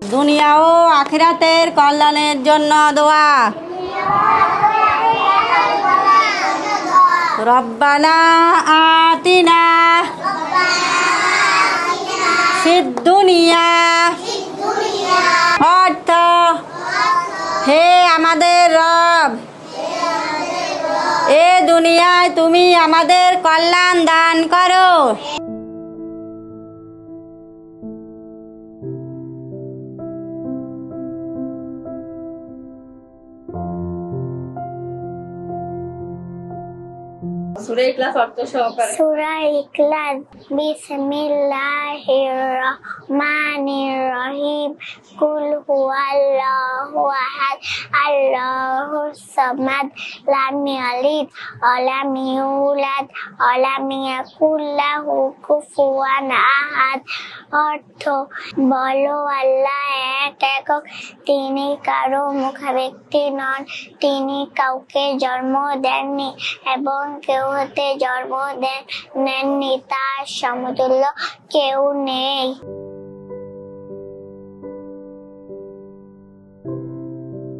দুনিয়া ও আখিরাতের কল্যাণের জন্য দোয়া। রব্বানা আতিনা ফিদ দুনিয়া, অর্থ হে আমাদের রব, এ দুনিয়ায় তুমি আমাদের কল্যাণ দান করো। সূরা ইখলাস অর্থ সহকারে। সূরা ইখলাস। বিসমিল্লাহির রহমানির রহিম। কুল হুয়াল্লাহু আহাদ, আল্লাহুস সামাদ, লাম ইয়ালিদ ওয়া লাম ইউলাদ ওয়া লাম ইয়াকুল লাহু কুফুয়ান আহাদ। অর্থ বলো, আল্লাহ এক একক, তিনি কারো মুখাপেক্ষী নন, তিনি কাউকে জন্ম দেননি এবং কেউ হতে জন্ম নেননি, তার সমতুল্য কেউ নেই।